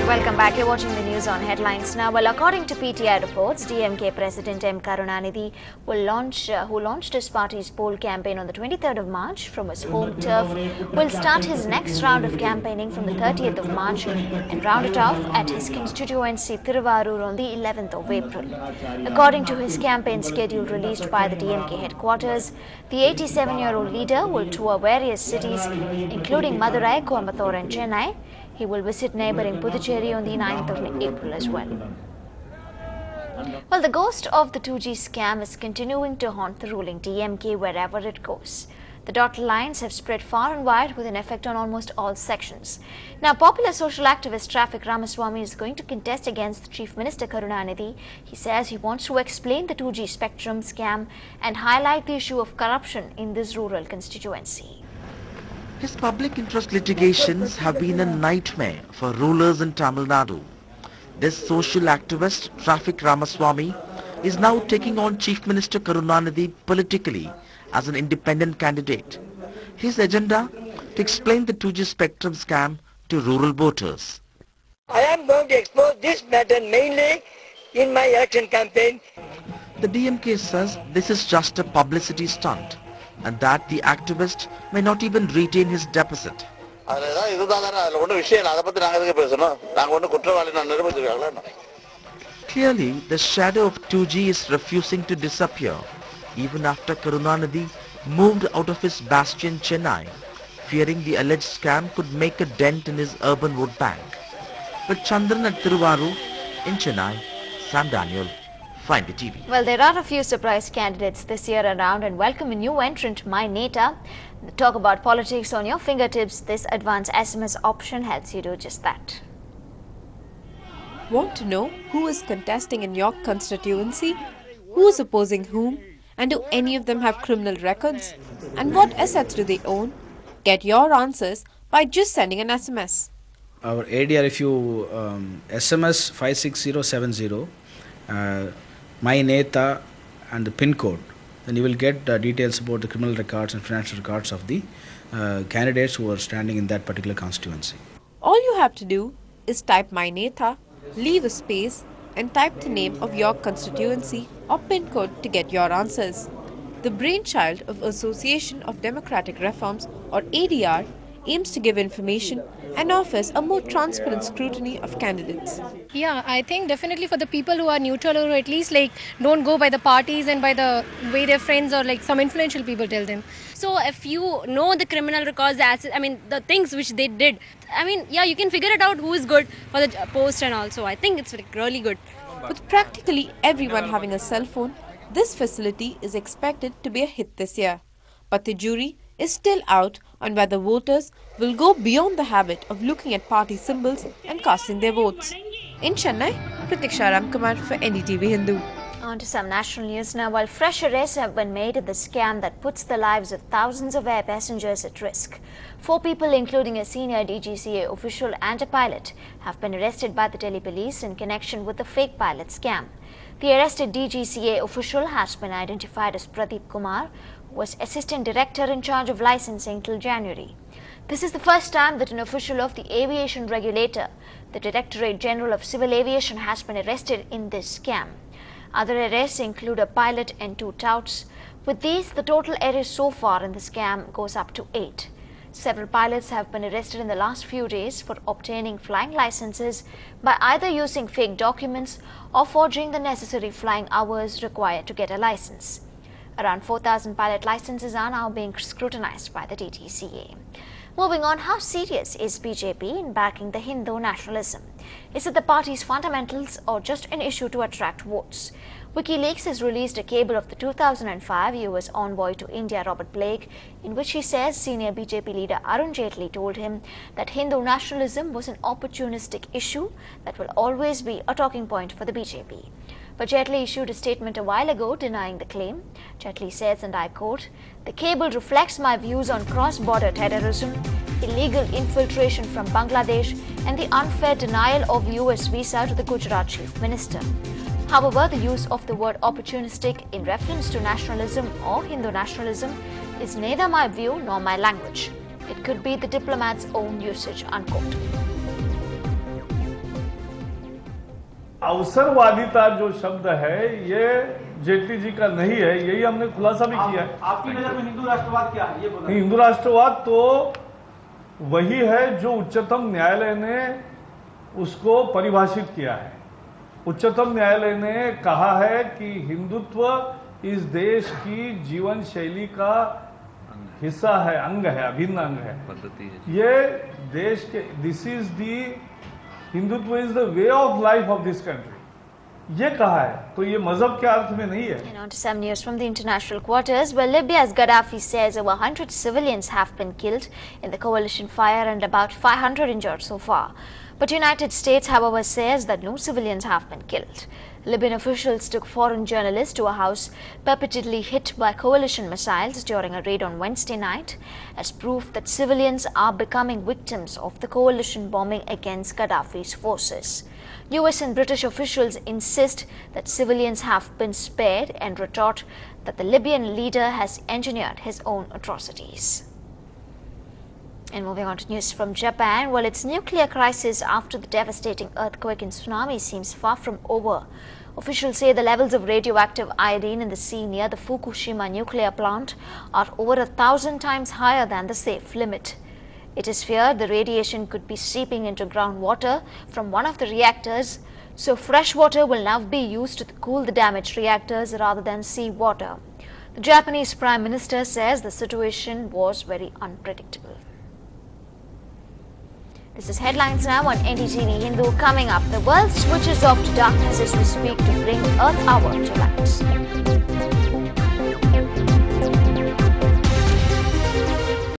Welcome back. You're watching the news on Headlines now. Well, according to PTI reports, DMK President M. Karunanidhi who launched his party's poll campaign on the 23rd of March from his home turf, will start his next round of campaigning from the 30th of March and round it off at his constituency Thiruvarur on the 11th of April. According to his campaign schedule released by the DMK headquarters, the 87-year-old leader will tour various cities, including Madurai, Coimbatore and Chennai. He will visit neighbouring Puducherry on the 9th of April as well. Well, the ghost of the 2G scam is continuing to haunt the ruling DMK wherever it goes. The dotted lines have spread far and wide with an effect on almost all sections. Now, popular social activist Traffic Ramaswamy is going to contest against Chief Minister Karunanidhi. He says he wants to explain the 2G spectrum scam and highlight the issue of corruption in this rural constituency. His public interest litigations have been a nightmare for rulers in Tamil Nadu. This social activist, Traffic Ramaswamy, is now taking on Chief Minister Karunanidhi politically as an independent candidate. His agenda to explain the 2G spectrum scam to rural voters. I am going to expose this matter mainly in my election campaign. The DMK says this is just a publicity stunt, and that the activist may not even retain his deposit. Clearly, the shadow of 2G is refusing to disappear, even after Karunanidhi moved out of his bastion Chennai, fearing the alleged scam could make a dent in his urban vote bank. With Chandran at Thiruvarur in Chennai, Sam Daniel, Find the TV. Well, there are a few surprise candidates this year around, and welcome a new entrant, My Neta. Talk about politics on your fingertips. This advanced SMS option helps you do just that. Want to know who is contesting in your constituency? Who is opposing whom? And do any of them have criminal records? And what assets do they own? Get your answers by just sending an SMS. Our ADR, if you SMS 56070, My Neta and the PIN code, then you will get details about the criminal records and financial records of the candidates who are standing in that particular constituency. All you have to do is type My Neta, leave a space and type the name of your constituency or PIN code to get your answers. The brainchild of Association of Democratic Reforms, or ADR, aims to give information and offers a more transparent scrutiny of candidates. Yeah, I think definitely for the people who are neutral, or at least don't go by the parties and by the way their friends or some influential people tell them. So if you know the criminal records, the things which they did, yeah, you can figure it out who is good for the post and also. I think it's really good. With practically everyone having a cell phone, this facility is expected to be a hit this year. But the jury is still out on whether voters will go beyond the habit of looking at party symbols and casting their votes. In Chennai, Pratiksha Ramkumar for Ndtv-Hindu. On to some national news now. While fresh arrests have been made in the scam that puts the lives of thousands of air passengers at risk, 4 people, including a senior DGCA official and a pilot, have been arrested by the Delhi police in connection with the fake pilot scam. The arrested DGCA official has been identified as Pradeep Kumar, who was assistant director in charge of licensing till January. This is the first time that an official of the aviation regulator, the Directorate General of Civil Aviation, has been arrested in this scam. Other arrests include a pilot and 2 touts. With these, the total arrests so far in the scam goes up to 8. Several pilots have been arrested in the last few days for obtaining flying licenses by either using fake documents or forging the necessary flying hours required to get a license. Around 4,000 pilot licenses are now being scrutinized by the DGCA. Moving on, how serious is BJP in backing the Hindu nationalism? Is it the party's fundamentals or just an issue to attract votes? WikiLeaks has released a cable of the 2005 US envoy to India, Robert Blake, in which he says senior BJP leader Arun Jaitley told him that Hindu nationalism was an opportunistic issue that will always be a talking point for the BJP. But Jaitley issued a statement a while ago denying the claim. Jaitley says, and I quote, "The cable reflects my views on cross-border terrorism, illegal infiltration from Bangladesh and the unfair denial of US visa to the Gujarat Chief Minister." However, the use of the word opportunistic in reference to nationalism or Hindu nationalism is neither my view nor my language. It could be the diplomat's own usage, unquote. अवसरवादिता जो शब्द है ये जेटली जी का नहीं है, यही हमने खुलासा भी किया है। आपकी नजर में हिंदू राष्ट्रवाद क्या है ये बताइए। हिंदू राष्ट्रवाद तो वही है जो उच्चतम न्यायालय ने उसको परिभाषित किया है। उच्चतम न्यायालय ने कहा है कि हिंदुत्व इस देश की जीवन शैली का हिस्सा है, अंग है, अभिन्न अंग है, ये देश के, this is the Hindutva is the way of life of this country, ये कहा है, तो ये मजहब के अर्थ में नहीं है। And on to some news from the international quarters, where Libya's Gaddafi says over 100 civilians have been killed in the coalition fire and about 500 injured so far. But United States, however, says that no civilians have been killed. Libyan officials took foreign journalists to a house perpetually hit by coalition missiles during a raid on Wednesday night as proof that civilians are becoming victims of the coalition bombing against Gaddafi's forces. US and British officials insist that civilians have been spared and retort that the Libyan leader has engineered his own atrocities. And moving on to news from Japan, well, its nuclear crisis after the devastating earthquake and tsunami seems far from over. Officials say the levels of radioactive iodine in the sea near the Fukushima nuclear plant are over 1,000 times higher than the safe limit. It is feared the radiation could be seeping into groundwater from one of the reactors, so fresh water will now be used to cool the damaged reactors rather than seawater. The Japanese Prime Minister says the situation was very unpredictable. This is Headlines Now on Ndtv-Hindu. Coming up, the world switches off to darkness as we speak to bring Earth Hour to light.